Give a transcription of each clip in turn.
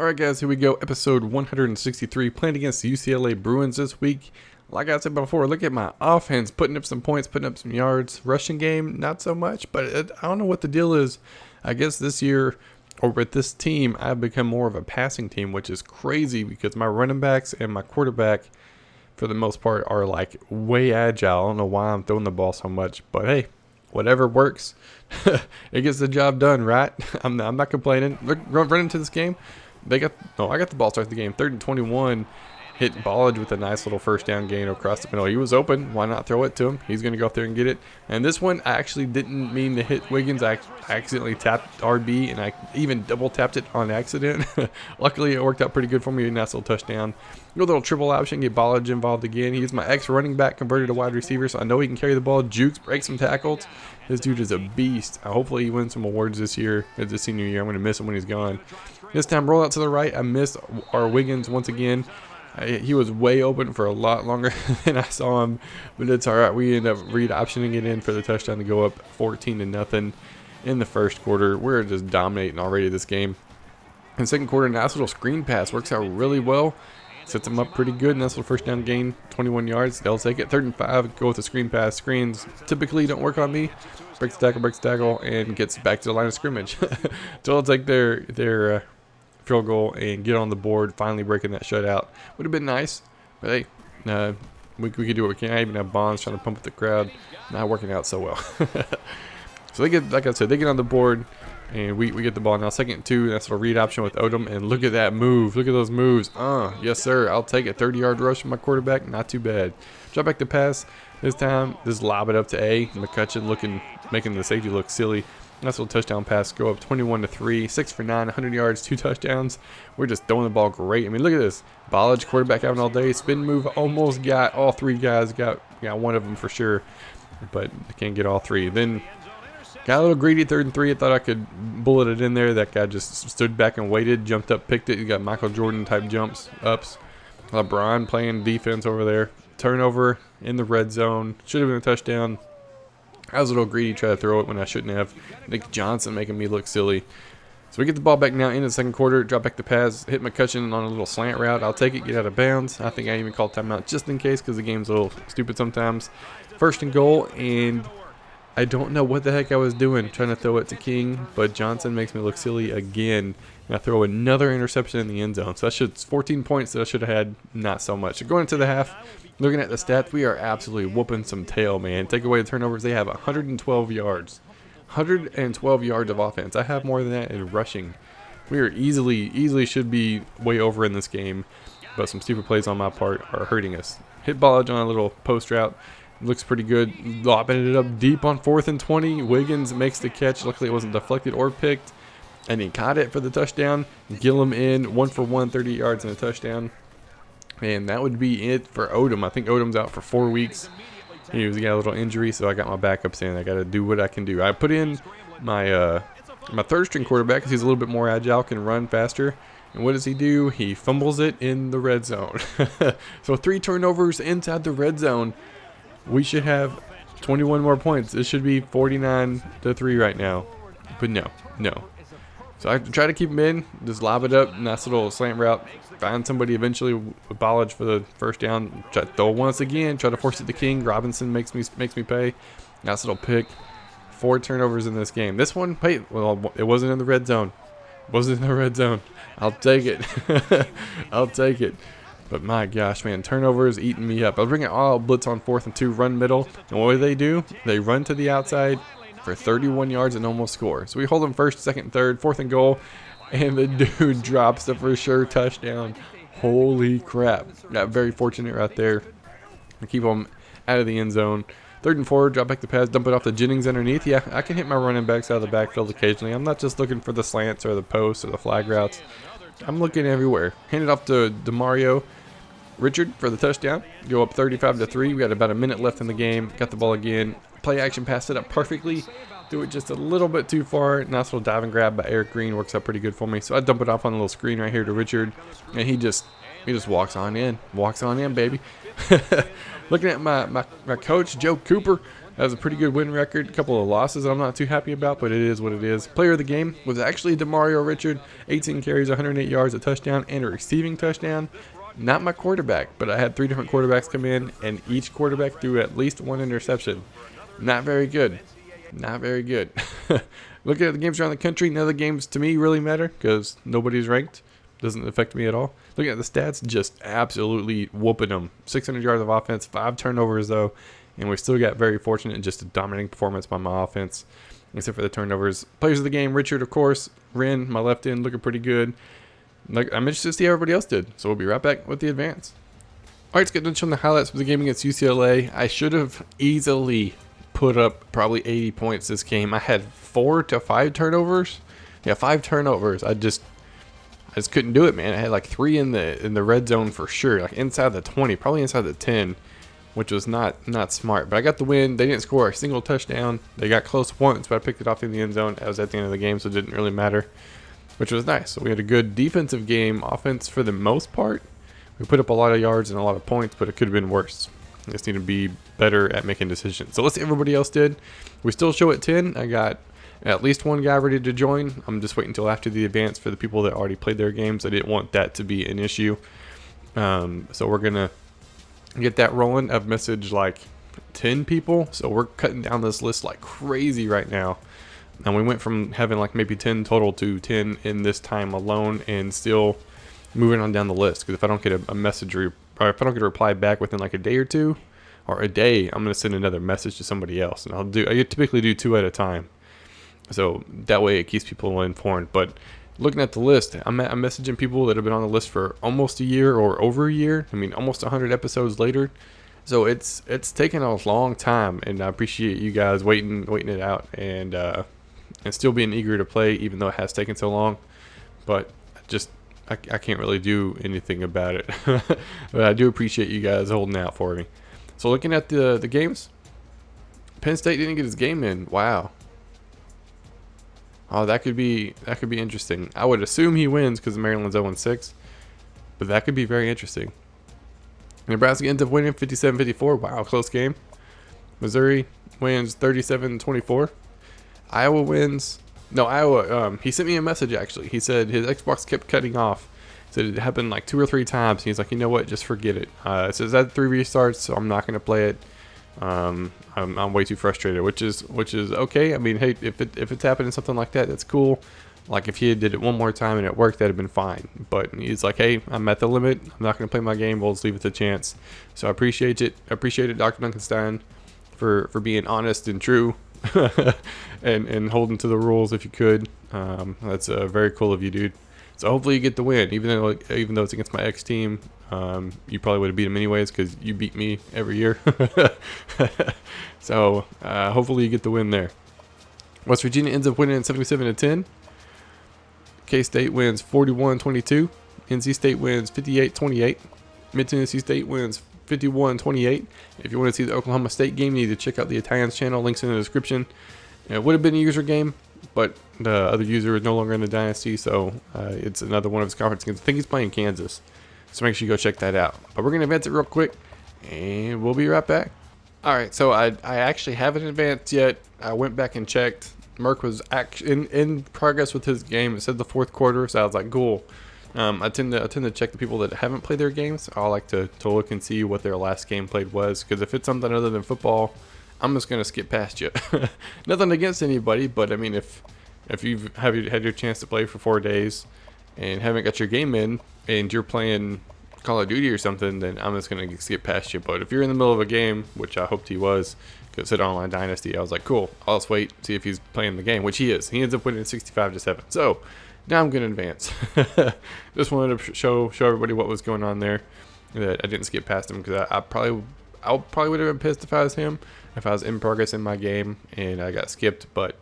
Alright guys, here we go. Episode 163, playing against the UCLA Bruins this week. Like I said before, look at my offense, putting up some points, putting up some yards. Rushing game, not so much, but I don't know what the deal is. I guess this year, or with this team, I've become more of a passing team, which is crazy because my running backs and my quarterback, for the most part, are like way agile. I don't know why I'm throwing the ball so much, but hey, whatever works. It gets the job done, right? I'm not complaining. Look, run into this game. I got the ball start the game. 3rd and 21. Hit Ballage with a nice little first down gain across the middle. He was open. Why not throw it to him? He's going to go up there and get it. And this one, I actually didn't mean to hit Wiggins. I accidentally tapped RB, and I even double tapped it on accident. Luckily, it worked out pretty good for me. A nice little touchdown. Go little triple option, get Ballage involved again. He's my ex-running back converted to wide receiver, so I know he can carry the ball. Jukes, break some tackles. This dude is a beast. Hopefully, he wins some awards this year. It's his senior year. I'm going to miss him when he's gone. This time, roll out to the right. I missed our Wiggins once again. He was way open for a lot longer than I saw him, but it's all right. We end up read optioning it in for the touchdown to go up 14-0 in the first quarter. We're just dominating already this game. In the second quarter, nice little screen pass works out really well. Sets them up pretty good. Nice little first down gain, 21 yards. They'll take it. 3rd and 5. Go with the screen pass. Screens typically don't work on me. Breaks the tackle, and gets back to the line of scrimmage. So I'll take their field goal and get on the board, finally breaking that shutout. Would have been nice, but hey, we could do what we can. I even have Bonds trying to pump up the crowd. Not working out so well. So they get, like I said, they get on the board, and we get the ball now. 2nd and 2. That's a read option with Odom, and look at that move. Look at those moves. Yes sir. I'll take a 30-yard rush from my quarterback. Not too bad. Drop back to pass. This time, just lob it up to A. McCutcheon making the safety look silly. Nice little touchdown pass. Go up 21-3. 6 for 9. 100 yards. 2 touchdowns. We're just throwing the ball great. I mean, look at this. Ballage, quarterback having all day. Spin move. Almost got all 3 guys. Got one of them for sure. But can't get all 3. Then got a little greedy. 3rd and 3. I thought I could bullet it in there. That guy just stood back and waited. Jumped up, picked it. You got Michael Jordan type ups. LeBron playing defense over there. Turnover in the red zone. Should have been a touchdown. I was a little greedy, try to throw it when I shouldn't have. Nick Johnson making me look silly. So we get the ball back now into the second quarter. Drop back the pass. Hit McCutcheon on a little slant route. I'll take it. Get out of bounds. I think I even called timeout just in case because the game's a little stupid sometimes. 1st and goal, and I don't know what the heck I was doing trying to throw it to King, but Johnson makes me look silly again. And I throw another interception in the end zone. So that's 14 points that I should have had. Not so much. So going into the half, looking at the stats, we are absolutely whooping some tail, man. Take away the turnovers, they have 112 yards. 112 yards of offense. I have more than that in rushing. We are easily should be way over in this game, but some stupid plays on my part are hurting us. Hit Ballage on a little post route. Looks pretty good. Lobbing it up deep on 4th and 20. Wiggins makes the catch. Luckily, it wasn't deflected or picked. And he caught it for the touchdown. Gillum in. 1 for 1, 30 yards and a touchdown. And that would be it for Odom. I think Odom's out for 4 weeks. He got a little injury, so I got my backups in. I got to do what I can do. I put in my 3rd string quarterback because he's a little bit more agile, can run faster. And what does he do? He fumbles it in the red zone. So 3 turnovers inside the red zone. We should have 21 more points. It should be 49-3 right now. But no. So I try to keep him in. Just lob it up. Nice little slant route. Find somebody eventually with Ballage for the first down. Try to throw once again. Try to force it to King. Robinson makes me pay. Nice little pick. 4 turnovers in this game. This one, hey, well, it wasn't in the red zone. I'll take it. I'll take it. But my gosh, man, turnovers eating me up. I'll bring it all blitz on 4th and 2, run middle. And what do? They run to the outside for 31 yards and almost score. So we hold them 1st, 2nd, 3rd, 4th and goal. And the dude drops the for sure touchdown. Holy crap. Got very fortunate right there. We keep them out of the end zone. 3rd and 4, drop back the pass, dump it off to Jennings underneath. Yeah, I can hit my running backs out of the backfield occasionally. I'm not just looking for the slants or the posts or the flag routes. I'm looking everywhere. Hand it off to DeMario Richard for the touchdown. Go up 35-3. We got about a minute left in the game. Got the ball again. Play action, pass it up perfectly. Do it just a little bit too far. Nice little dive and grab by Eric Green. Works out pretty good for me. So I dump it off on a little screen right here to Richard. And he just walks on in. Walks on in, baby. Looking at my coach, Joe Cooper. Has a pretty good win record. A couple of losses I'm not too happy about, but it is what it is. Player of the game was actually DeMario Richard. 18 carries, 108 yards, a touchdown, and a receiving touchdown. Not my quarterback, but I had 3 different quarterbacks come in, and each quarterback threw at least 1 interception. Not very good. Not very good. Looking at the games around the country, none of the games to me really matter because nobody's ranked. Doesn't affect me at all. Looking at the stats, just absolutely whooping them. 600 yards of offense, 5 turnovers though, and we still got very fortunate in just a dominating performance by my offense, except for the turnovers. Players of the game, Richard, of course. Ren, my left end, looking pretty good. Like, I'm interested to see how everybody else did, so we'll be right back with the advance. All right, let's get into the highlights of the game against UCLA. I should have easily put up probably 80 points this game. I had 4 to 5 turnovers. Yeah, 5 turnovers. I just couldn't do it, man. I had like 3 in the red zone for sure, like inside the 20, probably inside the 10, which was not smart. But I got the win. They didn't score a single touchdown. They got close once, but I picked it off in the end zone. I was at the end of the game, so it didn't really matter, which was nice. So we had a good defensive game. Offense for the most part, we put up a lot of yards and a lot of points, but it could have been worse. I just need to be better at making decisions. So let's see what everybody else did. We still show at 10. I got at least 1 guy ready to join. I'm just waiting until after the advance for the people that already played their games. I didn't want that to be an issue. So we're going to get that rolling. I've messaged like 10 people. So we're cutting down this list like crazy right now. And we went from having like maybe 10 total to 10 in this time alone, and still moving on down the list. Because if I don't get a message or if I don't get a reply back within like a day or 2 or a day, I'm going to send another message to somebody else. And I typically do 2 at a time. So that way it keeps people informed. But looking at the list, I'm messaging people that have been on the list for almost a year or over a year. I mean, almost 100 episodes later. So it's taken a long time, and I appreciate you guys waiting it out and still being eager to play, even though it has taken so long. But I can't really do anything about it. But I do appreciate you guys holding out for me. So looking at the games, Penn State didn't get his game in. Wow. Oh, that could be interesting. I would assume he wins because Maryland's 0-6, but that could be very interesting. Nebraska ends up winning 57-54. Wow, close game. Missouri wins 37-24. Iowa wins. No, Iowa. He sent me a message actually. He said his Xbox kept cutting off. He said it happened like 2 or 3 times. He's like, you know what? Just forget it. It says that 3 restarts, so I'm not gonna play it. I'm way too frustrated, which is okay. I mean, hey, if it's happening something like that, that's cool. Like if he did it one more time and it worked, that'd have been fine. But he's like, hey, I'm at the limit. I'm not gonna play my game. We'll just leave it to chance. So I appreciate it. Dr. Duncanstein, for being honest and true, and holding to the rules if you could. That's very cool of you, dude. So hopefully you get the win, even though it's against my ex team. You probably would have beat him anyways because you beat me every year. So hopefully you get the win there. West Virginia ends up winning 77-10. K-State wins 41-22. NC State wins 58-28. Mid-Tennessee State wins 51-28. If you want to see the Oklahoma State game, you need to check out the Italians channel. Links in the description. It would have been a user game, but the other user is no longer in the Dynasty, so it's another one of his conference games. I think he's playing Kansas. So make sure you go check that out. But we're going to advance it real quick, and we'll be right back. All right, so I actually haven't advanced yet. I went back and checked. Merck was in progress with his game. It said the 4th quarter, so I was like, cool. I tend to check the people that haven't played their games. I like to look and see what their last game played was, because if it's something other than football, I'm just going to skip past you. Nothing against anybody, but I mean, if you've had your chance to play for 4 days and haven't got your game in, and you're playing Call of Duty or something, then I'm just going to skip past you. But if you're in the middle of a game, which I hoped he was, because it said Online Dynasty, I was like, cool, I'll just wait, see if he's playing the game, which he is. He ends up winning 65-7. So now I'm going to advance. Just wanted to show everybody what was going on there, that I didn't skip past him, because I probably would have been pissed if I was him, if I was in progress in my game and I got skipped. But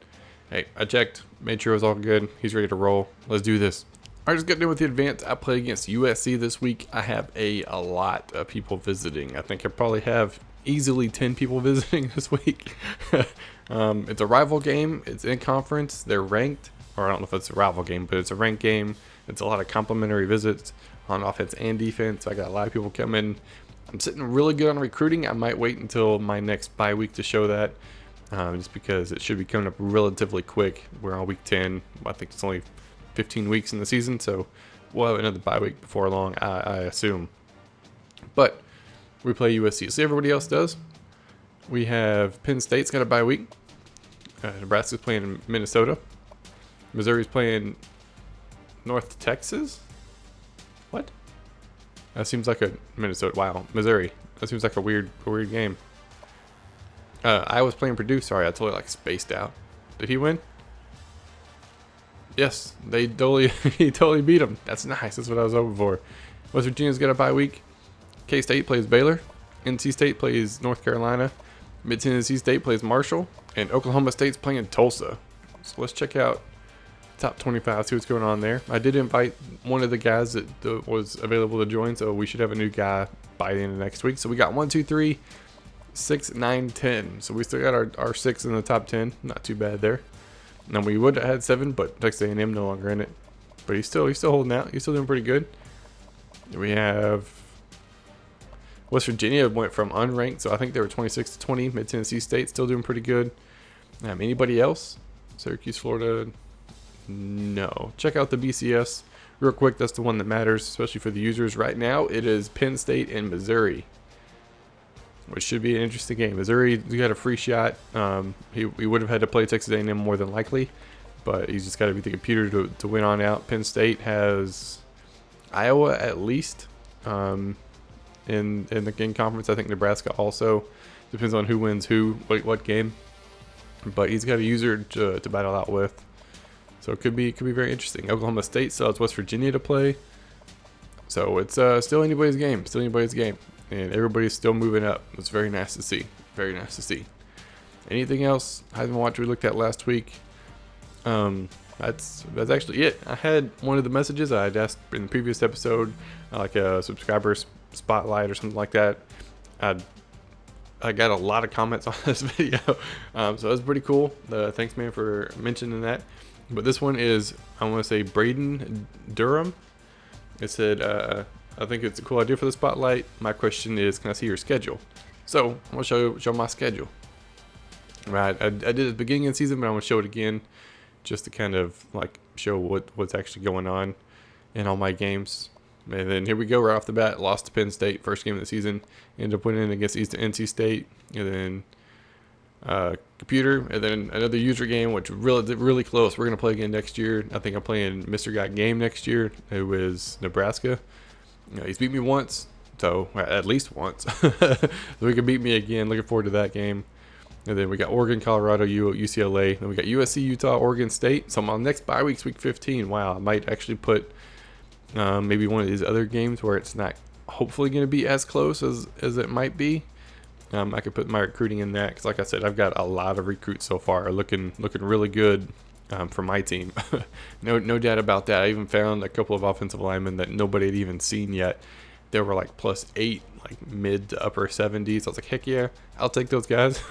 hey, I checked, made sure it was all good. He's ready to roll. Let's do this. All right, just getting in with the advance. I play against USC this week. I have a lot of people visiting. I think I probably have easily 10 people visiting this week. It's a rival game. It's in conference. They're ranked, or I don't know if it's a rival game, but it's a ranked game. It's a lot of complimentary visits on offense and defense. I got a lot of people coming. I'm sitting really good on recruiting. I might wait until my next bye week to show that. just because it should be coming up relatively quick. We're on week 10. I think it's only 15 weeks in the season, so we'll have another bye week before long, I assume. But we play USC. See, everybody else does. We have Penn State's got a bye week. Nebraska's playing Minnesota. Missouri's playing North Texas. What? That seems like a Minnesota. Wow, Missouri. That seems like a weird game. Iowa's playing Purdue. Sorry, I totally spaced out. Did he win? Yes, he totally beat him. That's nice. That's what I was hoping for. West Virginia's got a bye week. K-State plays Baylor. NC State plays North Carolina. Mid-Tennessee State plays Marshall. And Oklahoma State's playing Tulsa. So let's check out top 25, see what's going on there. I did invite one of the guys that was available to join, so we should have a new guy by the end of next week. So we got 1, 2, 3, 6, 9, 10. So we still got our 6 in the top 10. Not too bad there. Now we would have had 7, but Texas A&M no longer in it. But he's still holding out. He's still doing pretty good. We have West Virginia went from unranked, so I think they were 26 to 20. Mid-Tennessee State still doing pretty good. Anybody else? Syracuse, Florida? No. Check out the BCS real quick. That's the one that matters, especially for the users. Right now, it is Penn State and Missouri, which should be an interesting game. Missouri, he got a free shot. He would have had to play Texas A&M more than likely, but he's just got to beat the computer to win on out. Penn State has Iowa at least in the game conference. I think Nebraska also. Depends on who wins what game. But he's got a user to battle out with. So it could be very interesting. Oklahoma State still has West Virginia to play. So it's still anybody's game. And everybody's still moving up. It's very nice to see. Very nice to see. Anything else Heisman Watch we looked at last week? That's actually it. I had one of the messages I had asked in the previous episode, like a subscriber spotlight or something like that. I got a lot of comments on this video, so that's pretty cool. Thanks, man, for mentioning that. But this one is, I want to say, Braden Durham. It said, I think it's a cool idea for the spotlight. My question is, can I see your schedule? So I'm gonna show my schedule. Right, I did it at the beginning of the season, but I'm gonna show it again, just to kind of show what's actually going on in all my games. And then here we go, right off the bat. Lost to Penn State, first game of the season. Ended up winning against NC State. And then computer. And then another user game, which really close. We're going to play again next year. I think I'm playing Mr. Got Game next year, who is Nebraska. He's beat me once. So, at least once. So he can beat me again. Looking forward to that game. And then we got Oregon, Colorado, UCLA. Then we got USC, Utah, Oregon State. So my next bye week's week 15. Wow, I might actually put maybe one of these other games where it's not hopefully going to be as close as it might be. I could put my recruiting in that because, like I said, I've got a lot of recruits so far looking really good for my team. no doubt about that. I even found a couple of offensive linemen that nobody had even seen yet. They were +8, mid to upper 70s. I was like, heck yeah, I'll take those guys.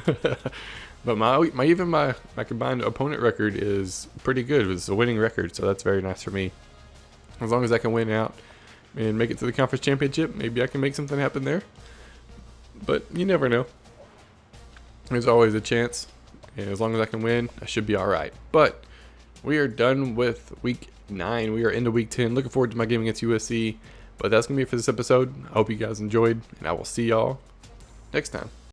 But my combined opponent record is pretty good. It's a winning record, so that's very nice for me. As long as I can win out and make it to the conference championship, maybe I can make something happen there. But you never know. There's always a chance. And as long as I can win, I should be all right. But we are done with week 9. We are into week 10. Looking forward to my game against USC. But that's going to be it for this episode. I hope you guys enjoyed, and I will see y'all next time.